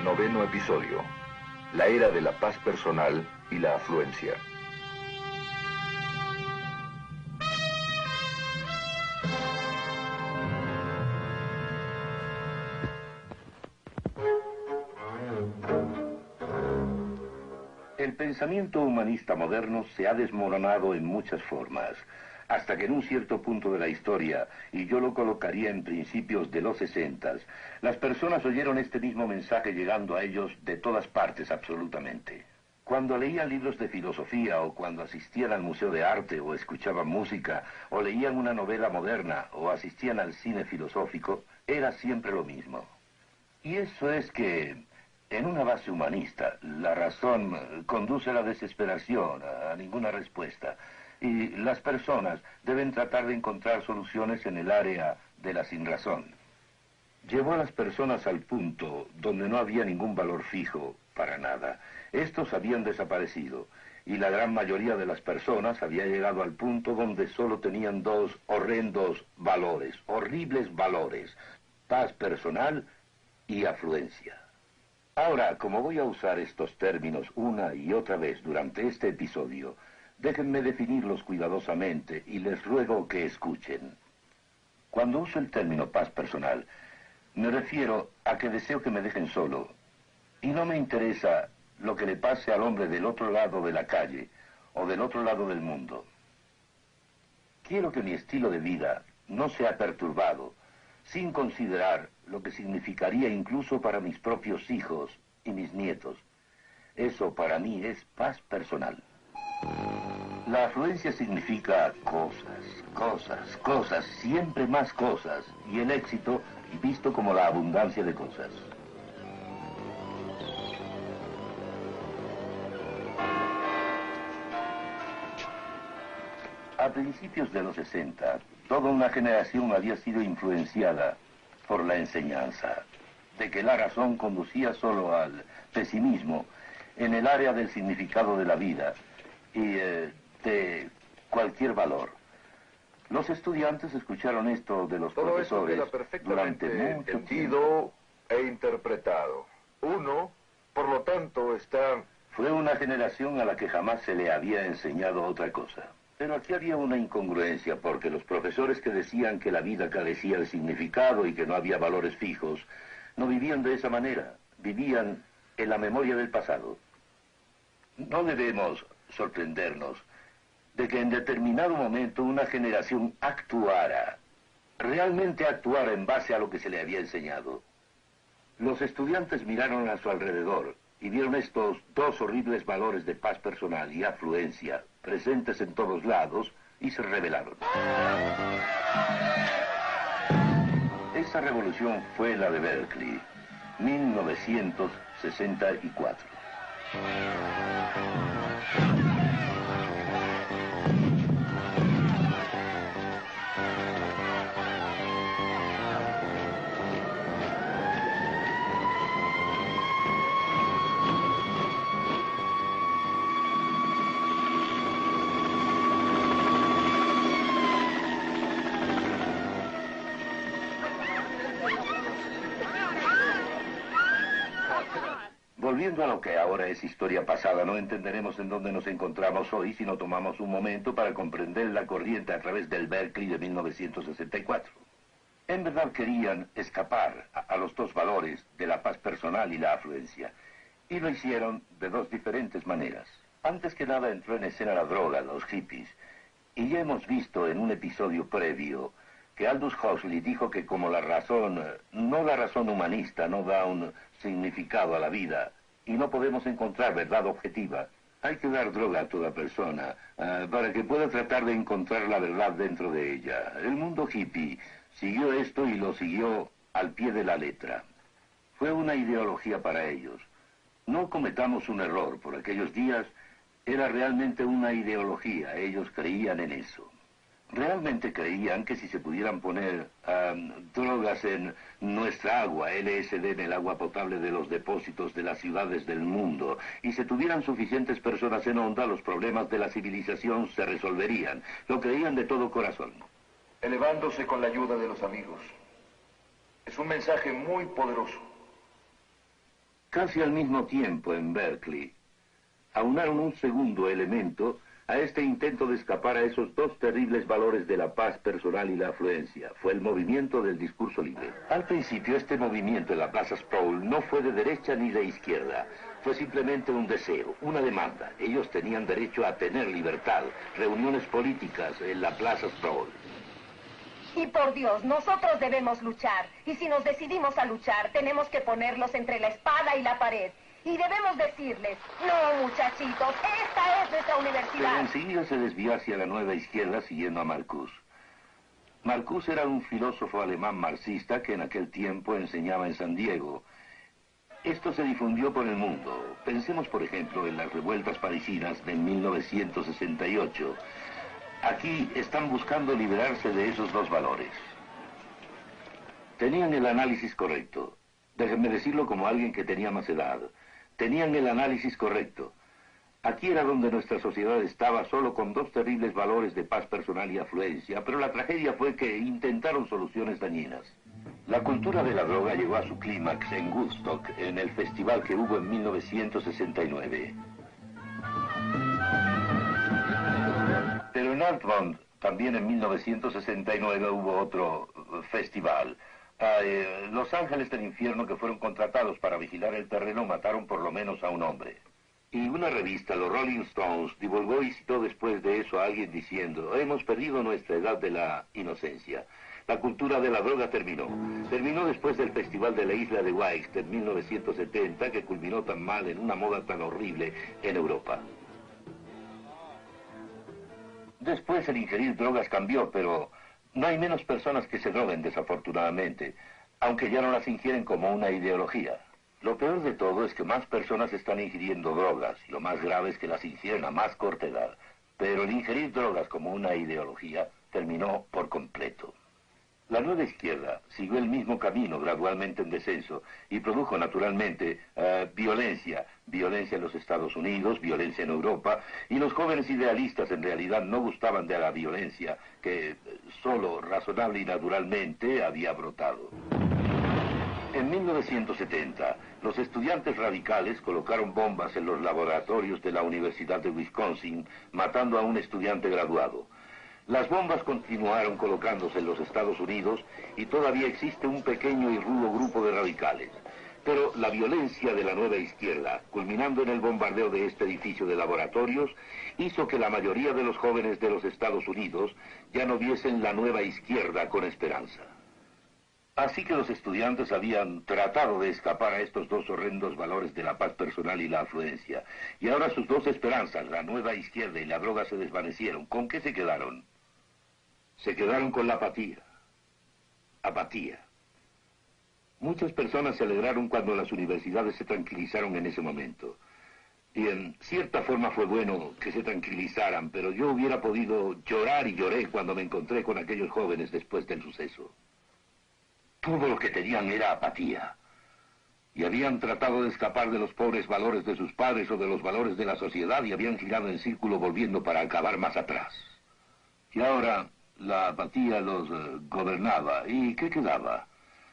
Noveno episodio. La era de la paz personal y la afluencia. El pensamiento humanista moderno se ha desmoronado en muchas formas, hasta que en un cierto punto de la historia, y yo lo colocaría en principios de los 60, las personas oyeron este mismo mensaje llegando a ellos de todas partes absolutamente. Cuando leían libros de filosofía, o cuando asistían al museo de arte, o escuchaban música, o leían una novela moderna, o asistían al cine filosófico, era siempre lo mismo. Y eso es que, en una base humanista, la razón conduce a la desesperación, a ninguna respuesta. Y las personas deben tratar de encontrar soluciones en el área de la sinrazón. Llevó a las personas al punto donde no había ningún valor fijo para nada. Estos habían desaparecido, y la gran mayoría de las personas había llegado al punto donde solo tenían dos horrendos valores, horribles valores: paz personal y afluencia. Ahora, como voy a usar estos términos una y otra vez durante este episodio, déjenme definirlos cuidadosamente y les ruego que escuchen. Cuando uso el término paz personal, me refiero a que deseo que me dejen solo, y no me interesa lo que le pase al hombre del otro lado de la calle o del otro lado del mundo. Quiero que mi estilo de vida no sea perturbado, sin considerar lo que significaría incluso para mis propios hijos y mis nietos. Eso para mí es paz personal. La afluencia significa cosas, siempre más cosas, y el éxito visto como la abundancia de cosas. A principios de los 60, toda una generación había sido influenciada por la enseñanza de que la razón conducía solo al pesimismo en el área del significado de la vida y de cualquier valor. Los estudiantes escucharon esto de los Todo esto profesores queda perfectamente durante mucho entendido e interpretado. Uno, por lo tanto, está... Fue una generación a la que jamás se le había enseñado otra cosa. Pero aquí había una incongruencia, porque los profesores que decían que la vida carecía de significado y que no había valores fijos, no vivían de esa manera, vivían en la memoria del pasado. No debemos sorprendernos de que en determinado momento una generación realmente actuara en base a lo que se le había enseñado. Los estudiantes miraron a su alrededor y vieron estos dos horribles valores de paz personal y afluencia presentes en todos lados y se rebelaron. Esa revolución fue la de Berkeley, 1964. Volviendo a lo que ahora es historia pasada, no entenderemos en dónde nos encontramos hoy si no tomamos un momento para comprender la corriente a través del Berkeley de 1964. En verdad querían escapar a los dos valores de la paz personal y la afluencia, y lo hicieron de dos diferentes maneras. Antes que nada entró en escena la droga, los hippies, y ya hemos visto en un episodio previo que Aldous Huxley dijo que como la razón, no la razón humanista, no da un significado a la vida, y no podemos encontrar verdad objetiva, hay que dar droga a toda persona para que pueda tratar de encontrar la verdad dentro de ella. El mundo hippie siguió esto y lo siguió al pie de la letra. Fue una ideología para ellos. No cometamos un error, por aquellos días era realmente una ideología, ellos creían en eso. Realmente creían que si se pudieran poner drogas en nuestra agua, LSD en el agua potable de los depósitos de las ciudades del mundo, y se tuvieran suficientes personas en onda, los problemas de la civilización se resolverían. Lo creían de todo corazón. Elevándose con la ayuda de los amigos. Es un mensaje muy poderoso. Casi al mismo tiempo en Berkeley, aunaron un segundo elemento a este intento de escapar a esos dos terribles valores de la paz personal y la afluencia. Fue el movimiento del discurso libre. Al principio, este movimiento en la Plaza Sproul no fue de derecha ni de izquierda. Fue simplemente un deseo, una demanda. Ellos tenían derecho a tener libertad, reuniones políticas en la Plaza Sproul. Y por Dios, nosotros debemos luchar. Y si nos decidimos a luchar, tenemos que ponerlos entre la espada y la pared. Y debemos decirles, no, muchachitos, esta es nuestra universidad. Pero enseguida se desvió hacia la nueva izquierda siguiendo a Marcuse. Marcuse era un filósofo alemán marxista que en aquel tiempo enseñaba en San Diego. Esto se difundió por el mundo. Pensemos, por ejemplo, en las revueltas parisinas de 1968. Aquí están buscando liberarse de esos dos valores. Tenían el análisis correcto. Déjenme decirlo como alguien que tenía más edad. Tenían el análisis correcto. Aquí era donde nuestra sociedad estaba solo con dos terribles valores de paz personal y afluencia, pero la tragedia fue que intentaron soluciones dañinas. La cultura de la droga llegó a su clímax en Woodstock, en el festival que hubo en 1969. Pero en Altamont, también en 1969, hubo otro festival. Los ángeles del infierno que fueron contratados para vigilar el terreno mataron por lo menos a un hombre. Y una revista, los Rolling Stones, divulgó y citó después de eso a alguien diciendo: hemos perdido nuestra edad de la inocencia. La cultura de la droga terminó. Terminó después del festival de la isla de Wight en 1970, que culminó tan mal en una moda tan horrible en Europa. Después el ingerir drogas cambió, pero no hay menos personas que se droguen, desafortunadamente, aunque ya no las ingieren como una ideología. Lo peor de todo es que más personas están ingiriendo drogas, y lo más grave es que las ingieren a más corta edad. Pero el ingerir drogas como una ideología terminó por completo. La nueva izquierda siguió el mismo camino, gradualmente en descenso, y produjo naturalmente violencia en los Estados Unidos, violencia en Europa, y los jóvenes idealistas en realidad no gustaban de la violencia que solo razonable y naturalmente había brotado. En 1970, los estudiantes radicales colocaron bombas en los laboratorios de la Universidad de Wisconsin, matando a un estudiante graduado. Las bombas continuaron colocándose en los Estados Unidos y todavía existe un pequeño y rudo grupo de radicales. Pero la violencia de la nueva izquierda, culminando en el bombardeo de este edificio de laboratorios, hizo que la mayoría de los jóvenes de los Estados Unidos ya no viesen la nueva izquierda con esperanza. Así que los estudiantes habían tratado de escapar a estos dos horrendos valores de la paz personal y la afluencia. Y ahora sus dos esperanzas, la nueva izquierda y la droga, se desvanecieron. ¿Con qué se quedaron? Se quedaron con la apatía. Apatía. Muchas personas se alegraron cuando las universidades se tranquilizaron en ese momento. Y en cierta forma fue bueno que se tranquilizaran, pero yo hubiera podido llorar y lloré cuando me encontré con aquellos jóvenes después del suceso. Todo lo que tenían era apatía. Y habían tratado de escapar de los pobres valores de sus padres o de los valores de la sociedad y habían girado en círculo volviendo para acabar más atrás. Y ahora la apatía los gobernaba. ¿Y qué quedaba?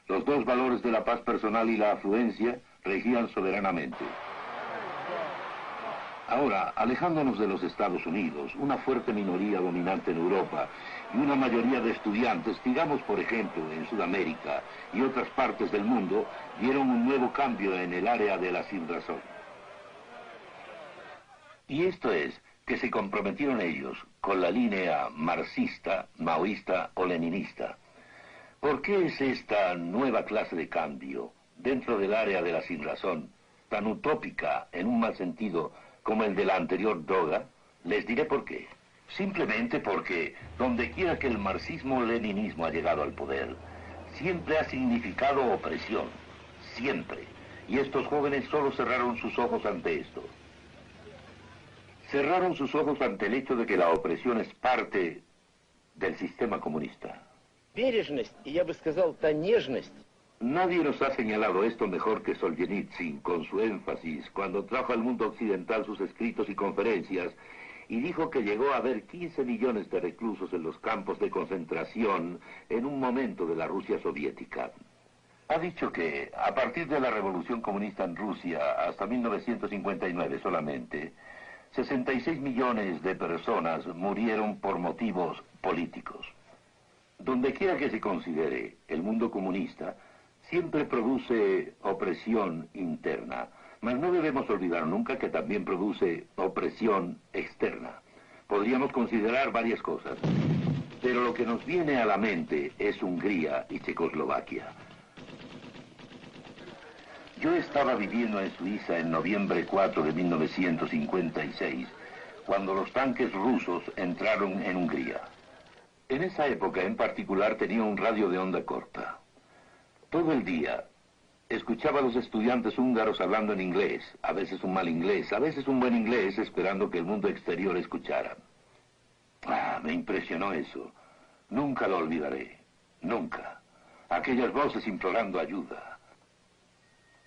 Los dos valores de la paz personal y la afluencia regían soberanamente. Ahora, alejándonos de los Estados Unidos, una fuerte minoría dominante en Europa y una mayoría de estudiantes, digamos por ejemplo en Sudamérica y otras partes del mundo, vieron un nuevo cambio en el área de la sinrazón. Y esto es que se comprometieron ellos con la línea marxista, maoísta o leninista. ¿Por qué es esta nueva clase de cambio dentro del área de la sinrazón tan utópica en un mal sentido como el de la anterior droga? Les diré por qué. Simplemente porque donde quiera que el marxismo-leninismo ha llegado al poder, siempre ha significado opresión. Siempre. Y estos jóvenes solo cerraron sus ojos ante esto. Cerraron sus ojos ante el hecho de que la opresión es parte del sistema comunista. Бережность, y я бы сказал, та нежность. Nadie nos ha señalado esto mejor que Solzhenitsyn, con su énfasis, cuando trajo al mundo occidental sus escritos y conferencias, y dijo que llegó a haber 15 millones de reclusos en los campos de concentración en un momento de la Rusia soviética. Ha dicho que, a partir de la revolución comunista en Rusia hasta 1959 solamente, 66 millones de personas murieron por motivos políticos. Donde quiera que se considere el mundo comunista, siempre produce opresión interna, mas no debemos olvidar nunca que también produce opresión externa. Podríamos considerar varias cosas, pero lo que nos viene a la mente es Hungría y Checoslovaquia. Yo estaba viviendo en Suiza en noviembre 4 de 1956, cuando los tanques rusos entraron en Hungría. En esa época en particular tenía un radio de onda corta. Todo el día escuchaba a los estudiantes húngaros hablando en inglés, a veces un mal inglés, a veces un buen inglés, esperando que el mundo exterior escuchara. Me impresionó eso. Nunca lo olvidaré. Nunca. Aquellas voces implorando ayuda.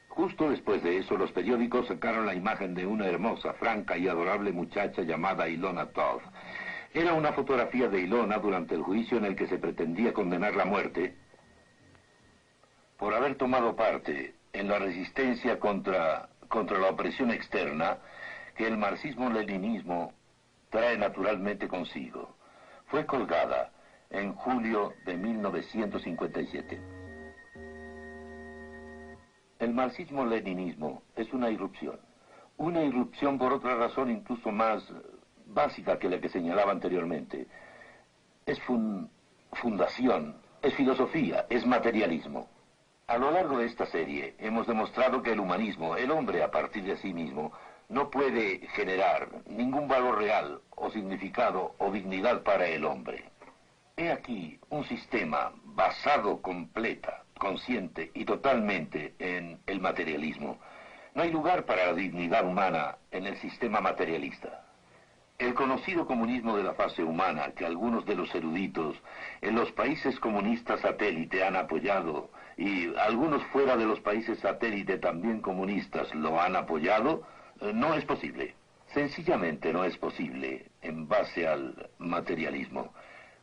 Justo después de eso, los periódicos sacaron la imagen de una hermosa, franca y adorable muchacha llamada Ilona Todd. Era una fotografía de Ilona durante el juicio en el que se pretendía condenar la muerte por haber tomado parte en la resistencia contra la opresión externa que el marxismo-leninismo trae naturalmente consigo. Fue colgada en julio de 1957. El marxismo-leninismo es una irrupción por otra razón incluso más básica que la que señalaba anteriormente. Es fundación, es filosofía, es materialismo. A lo largo de esta serie hemos demostrado que el humanismo, el hombre a partir de sí mismo, no puede generar ningún valor real o significado o dignidad para el hombre. He aquí un sistema basado completa, consciente y totalmente en el materialismo. No hay lugar para la dignidad humana en el sistema materialista. El conocido comunismo de la fase humana, que algunos de los eruditos en los países comunistas satélite han apoyado, y algunos fuera de los países satélite también comunistas lo han apoyado, no es posible. Sencillamente no es posible en base al materialismo.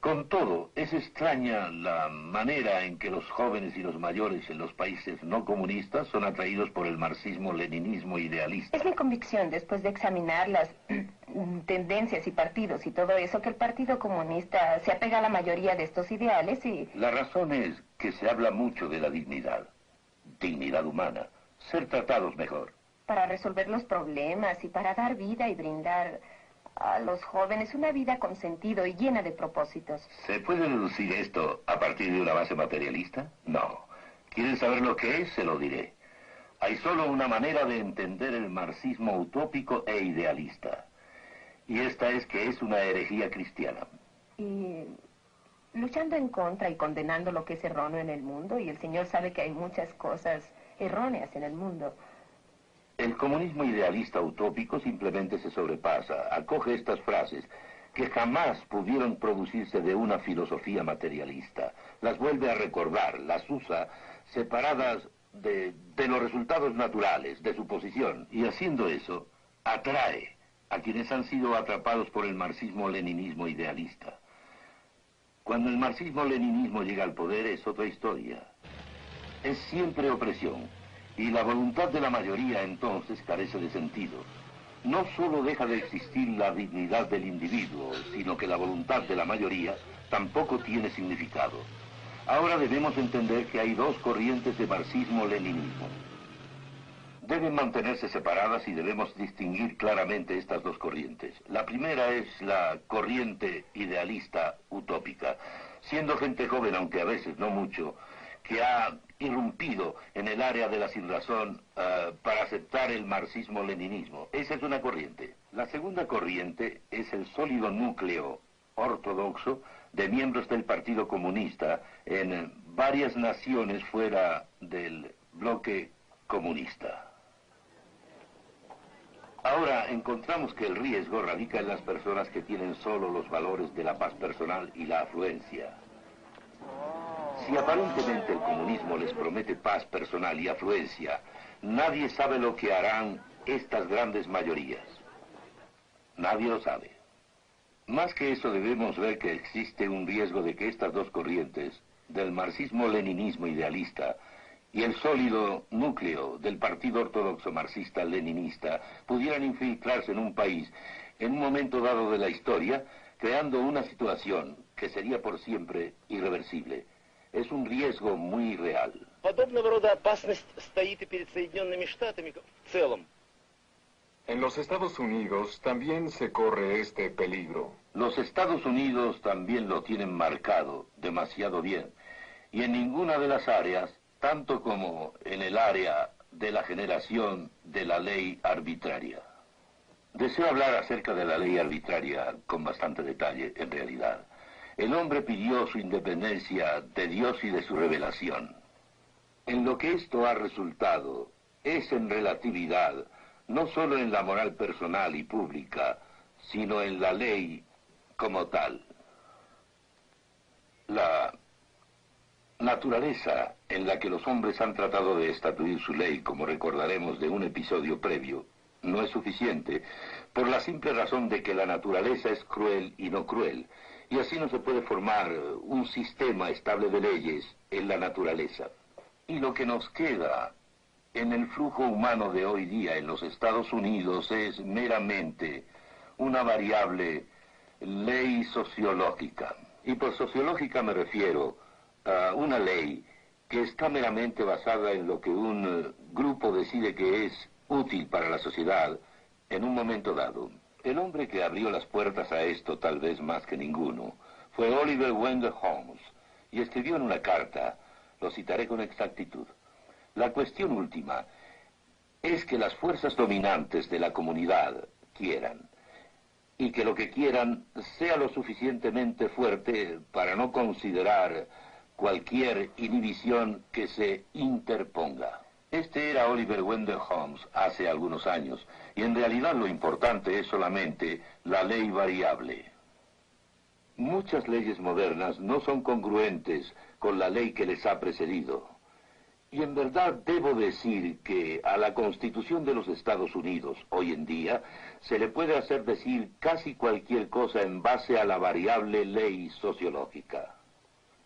Con todo, es extraña la manera en que los jóvenes y los mayores en los países no comunistas son atraídos por el marxismo-leninismo idealista. Es mi convicción, después de examinar las tendencias y partidos y todo eso, que el Partido Comunista se apega a la mayoría de estos ideales y... La razón es que se habla mucho de la dignidad humana, ser tratados mejor. Para resolver los problemas y para dar vida y brindar a los jóvenes una vida con sentido y llena de propósitos. ¿Se puede deducir esto a partir de una base materialista? No. ¿Quieren saber lo que es? Se lo diré. Hay solo una manera de entender el marxismo utópico e idealista. Y esta es que es una herejía cristiana. Y luchando en contra y condenando lo que es erróneo en el mundo, y el Señor sabe que hay muchas cosas erróneas en el mundo. El comunismo idealista utópico simplemente se sobrepasa, acoge estas frases que jamás pudieron producirse de una filosofía materialista, las vuelve a recordar, las usa separadas de los resultados naturales, de su posición, y haciendo eso, atrae a quienes han sido atrapados por el marxismo-leninismo idealista. Cuando el marxismo-leninismo llega al poder es otra historia. Es siempre opresión. Y la voluntad de la mayoría entonces carece de sentido. No solo deja de existir la dignidad del individuo, sino que la voluntad de la mayoría tampoco tiene significado. Ahora debemos entender que hay dos corrientes de marxismo-leninismo. Deben mantenerse separadas y debemos distinguir claramente estas dos corrientes. La primera es la corriente idealista utópica, siendo gente joven, aunque a veces no mucho, que ha irrumpido en el área de la sinrazón para aceptar el marxismo-leninismo. Esa es una corriente. La segunda corriente es el sólido núcleo ortodoxo de miembros del Partido Comunista en varias naciones fuera del bloque comunista. Ahora encontramos que el riesgo radica en las personas que tienen solo los valores de la paz personal y la afluencia. Si aparentemente el comunismo les promete paz personal y afluencia, nadie sabe lo que harán estas grandes mayorías. Nadie lo sabe. Más que eso debemos ver que existe un riesgo de que estas dos corrientes, del marxismo-leninismo idealista y el sólido núcleo del Partido Ortodoxo Marxista-Leninista pudieran infiltrarse en un país en un momento dado de la historia, creando una situación que sería por siempre irreversible. Es un riesgo muy real. Подобного рода опасность стоит и перед Соединенными Штатами в целом. En los Estados Unidos también se corre este peligro. Los Estados Unidos también lo tienen marcado demasiado bien, y en ninguna de las áreas, tanto como en el área de la generación de la ley arbitraria. Deseo hablar acerca de la ley arbitraria con bastante detalle, en realidad. El hombre pidió su independencia de Dios y de su revelación. En lo que esto ha resultado es en relatividad, no solo en la moral personal y pública, sino en la ley como tal. La naturaleza en la que los hombres han tratado de estatuir su ley, como recordaremos de un episodio previo, no es suficiente, por la simple razón de que la naturaleza es cruel y no cruel, y así no se puede formar un sistema estable de leyes en la naturaleza. Y lo que nos queda en el flujo humano de hoy día en los Estados Unidos es meramente una variable ley sociológica. Y por sociológica me refiero a una ley que está meramente basada en lo que un grupo decide que es útil para la sociedad en un momento dado. El hombre que abrió las puertas a esto, tal vez más que ninguno, fue Oliver Wendell Holmes, y escribió en una carta, lo citaré con exactitud: la cuestión última es que las fuerzas dominantes de la comunidad quieran, y que lo que quieran sea lo suficientemente fuerte para no considerar cualquier inhibición que se interponga. Este era Oliver Wendell Holmes hace algunos años, y en realidad lo importante es solamente la ley variable. Muchas leyes modernas no son congruentes con la ley que les ha precedido. Y en verdad debo decir que a la Constitución de los Estados Unidos, hoy en día, se le puede hacer decir casi cualquier cosa en base a la variable ley sociológica.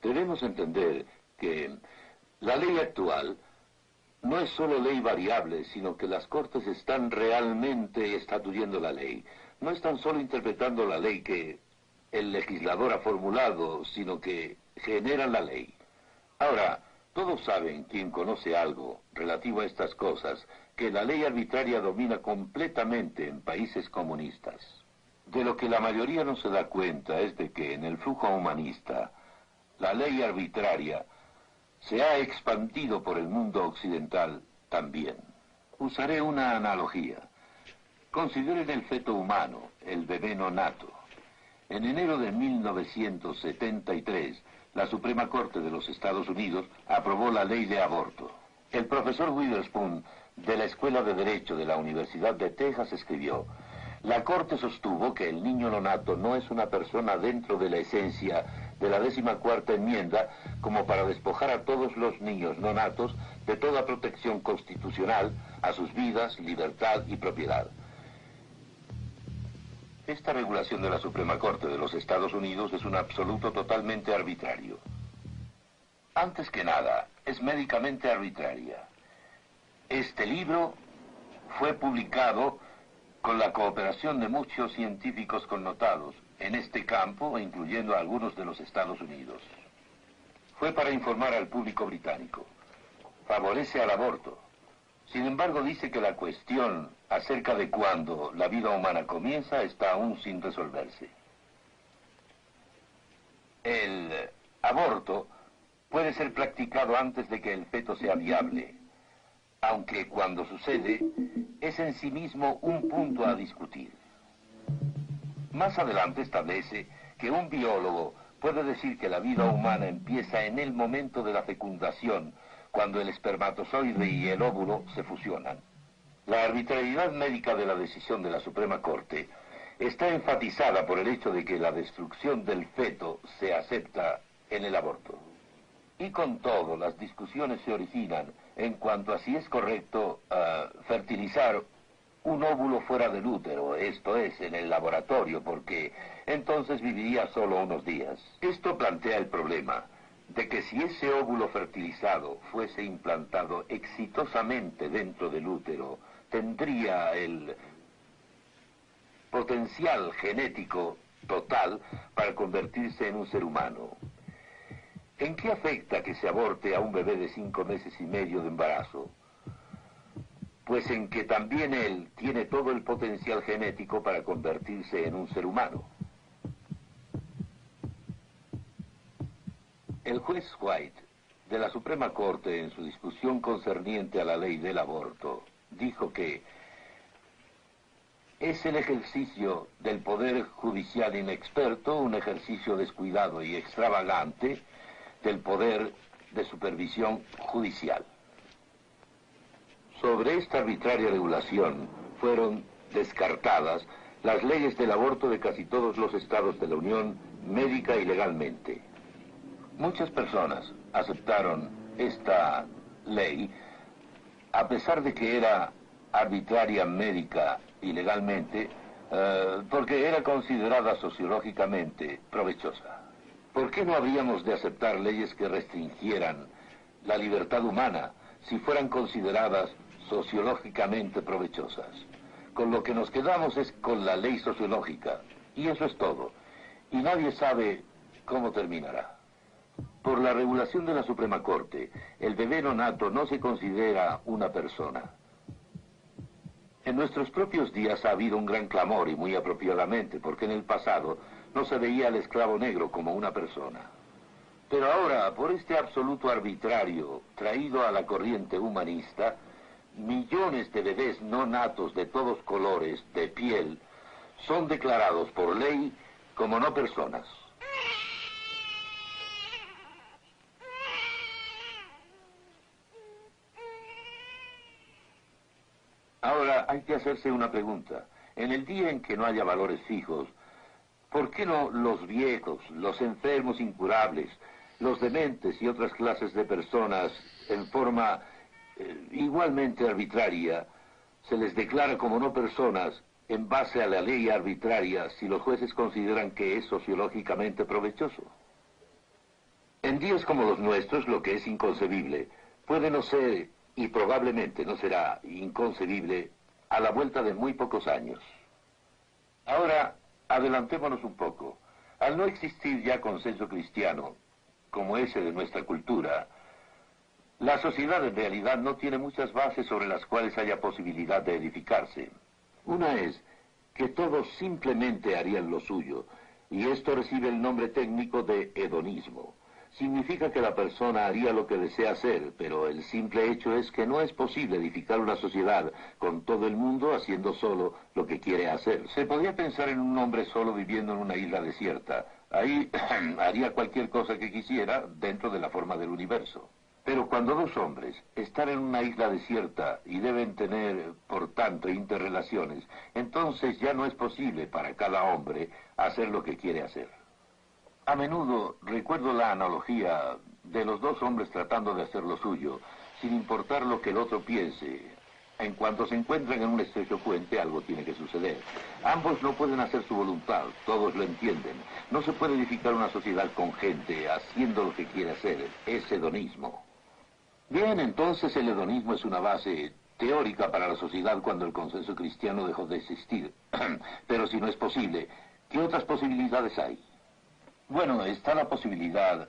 Debemos entender que la ley actual no es solo ley variable, sino que las Cortes están realmente estatuyendo la ley. No están solo interpretando la ley que el legislador ha formulado, sino que generan la ley. Ahora, todos saben, quien conoce algo relativo a estas cosas, que la ley arbitraria domina completamente en países comunistas. De lo que la mayoría no se da cuenta es de que en el flujo humanista, la ley arbitraria se ha expandido por el mundo occidental también. Usaré una analogía. Consideren el feto humano, el bebé nonato. En enero de 1973, la Suprema Corte de los Estados Unidos aprobó la ley de aborto. El profesor Witherspoon, de la Escuela de Derecho de la Universidad de Texas, escribió: la Corte sostuvo que el niño nonato no es una persona dentro de la esencia de la 14ª enmienda como para despojar a todos los niños nonatos de toda protección constitucional a sus vidas, libertad y propiedad. Esta regulación de la Suprema Corte de los Estados Unidos es un absoluto totalmente arbitrario. Antes que nada, es médicamente arbitraria. Este libro fue publicado con la cooperación de muchos científicos connotados en este campo, incluyendo a algunos de los Estados Unidos. Fue para informar al público británico. Favorece al aborto. Sin embargo, dice que la cuestión acerca de cuándo la vida humana comienza está aún sin resolverse. El aborto puede ser practicado antes de que el feto sea viable, aunque cuando sucede es en sí mismo un punto a discutir. Más adelante establece que un biólogo puede decir que la vida humana empieza en el momento de la fecundación, cuando el espermatozoide y el óvulo se fusionan. La arbitrariedad médica de la decisión de la Suprema Corte está enfatizada por el hecho de que la destrucción del feto se acepta en el aborto. Y con todo, las discusiones se originan en cuanto a si es correcto fertilizar un óvulo fuera del útero, esto es, en el laboratorio, porque entonces viviría solo unos días. Esto plantea el problema de que si ese óvulo fertilizado fuese implantado exitosamente dentro del útero, tendría el potencial genético total para convertirse en un ser humano. ¿En qué afecta que se aborte a un bebé de 5 meses y medio de embarazo? Pues en que también él tiene todo el potencial genético para convertirse en un ser humano. El juez White de la Suprema Corte, en su discusión concerniente a la ley del aborto, dijo que es el ejercicio del poder judicial inexperto, un ejercicio descuidado y extravagante del poder de supervisión judicial. Sobre esta arbitraria regulación fueron descartadas las leyes del aborto de casi todos los estados de la Unión, médica y legalmente. Muchas personas aceptaron esta ley a pesar de que era arbitraria médica y legalmente, porque era considerada sociológicamente provechosa. ¿Por qué no habríamos de aceptar leyes que restringieran la libertad humana si fueran consideradas sociológicamente provechosas? Con lo que nos quedamos es con la ley sociológica, y eso es todo. Y nadie sabe cómo terminará. Por la regulación de la Suprema Corte, el bebé nonato no se considera una persona. En nuestros propios días ha habido un gran clamor, y muy apropiadamente, porque en el pasado no se veía al esclavo negro como una persona. Pero ahora, por este absoluto arbitrario traído a la corriente humanista, millones de bebés no natos de todos colores de piel son declarados por ley como no personas. Ahora hay que hacerse una pregunta. En el día en que no haya valores fijos, ¿por qué no los viejos, los enfermos incurables, los dementes y otras clases de personas en forma igualmente arbitraria se les declara como no personas en base a la ley arbitraria si los jueces consideran que es sociológicamente provechoso? En días como los nuestros, lo que es inconcebible puede no ser, y probablemente no será inconcebible, a la vuelta de muy pocos años. Ahora, adelantémonos un poco. Al no existir ya consenso cristiano, como ese de nuestra cultura, la sociedad en realidad no tiene muchas bases sobre las cuales haya posibilidad de edificarse. Una es que todos simplemente harían lo suyo, y esto recibe el nombre técnico de hedonismo. Significa que la persona haría lo que desea hacer, pero el simple hecho es que no es posible edificar una sociedad con todo el mundo haciendo solo lo que quiere hacer. Se podría pensar en un hombre solo viviendo en una isla desierta. Ahí haría cualquier cosa que quisiera dentro de la forma del universo. Pero cuando dos hombres están en una isla desierta y deben tener, por tanto, interrelaciones, entonces ya no es posible para cada hombre hacer lo que quiere hacer. A menudo recuerdo la analogía de los dos hombres tratando de hacer lo suyo, sin importar lo que el otro piense. En cuanto se encuentran en un estrecho puente, algo tiene que suceder. Ambos no pueden hacer su voluntad, todos lo entienden. No se puede edificar una sociedad con gente haciendo lo que quiere hacer. Es hedonismo. Bien, entonces el hedonismo es una base teórica para la sociedad cuando el consenso cristiano dejó de existir. Pero si no es posible, ¿qué otras posibilidades hay? Bueno, está la posibilidad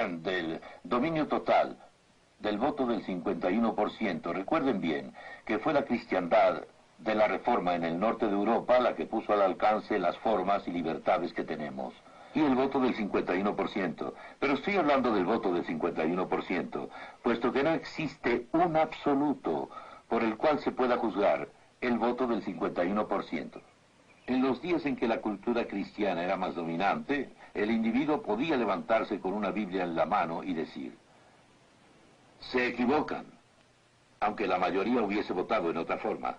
del dominio total, del voto del 51%. Recuerden bien que fue la cristiandad de la Reforma en el norte de Europa la que puso al alcance las formas y libertades que tenemos. Y el voto del 51%. Pero estoy hablando del voto del 51%, puesto que no existe un absoluto por el cual se pueda juzgar el voto del 51%. En los días en que la cultura cristiana era más dominante, el individuo podía levantarse con una Biblia en la mano y decir: se equivocan, aunque la mayoría hubiese votado en otra forma.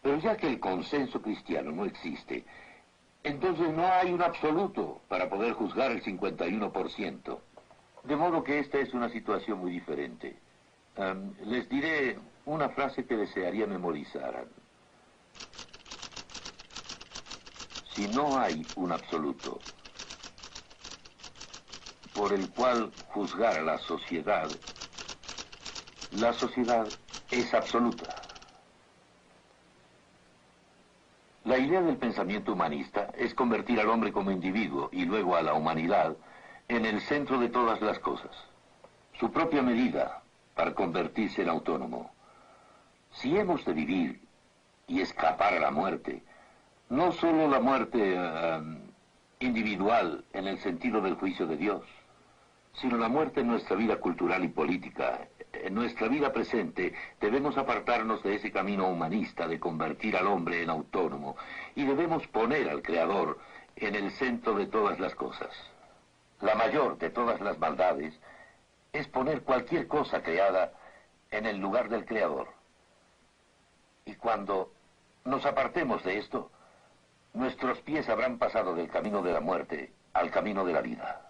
Pero ya que el consenso cristiano no existe, entonces no hay un absoluto para poder juzgar el 51%. De modo que esta es una situación muy diferente. Les diré una frase que desearía memorizar. Si no hay un absoluto, por el cual juzgar a la sociedad es absoluta. La idea del pensamiento humanista es convertir al hombre como individuo y luego a la humanidad en el centro de todas las cosas. Su propia medida para convertirse en autónomo. Si hemos de vivir y escapar a la muerte, no solo la muerte individual en el sentido del juicio de Dios, sino la muerte en nuestra vida cultural y política, en nuestra vida presente, debemos apartarnos de ese camino humanista de convertir al hombre en autónomo y debemos poner al Creador en el centro de todas las cosas. La mayor de todas las maldades es poner cualquier cosa creada en el lugar del Creador. Y cuando nos apartemos de esto, nuestros pies habrán pasado del camino de la muerte al camino de la vida.